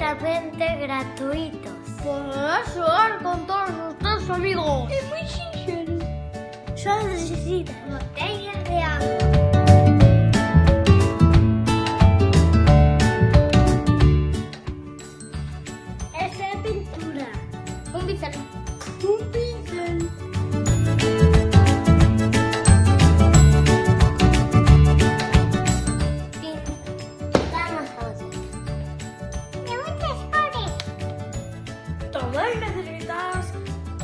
totalmente gratuitos. Podrás xogar con todos os teus amigos. É moi sinxelo. Só necesitas botellas de agua. Esa é a pintura. Un pincel. Un pincel. Pintamos cosas. De muchas cores. Tamén necesitas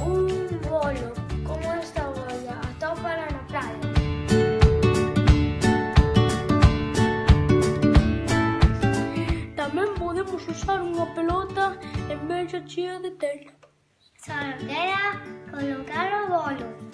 un bolo, como esta bolla, ata para na praia. Tamén podemos usar unha pelota en vez de chea de tela. Só queda colocar o bolo.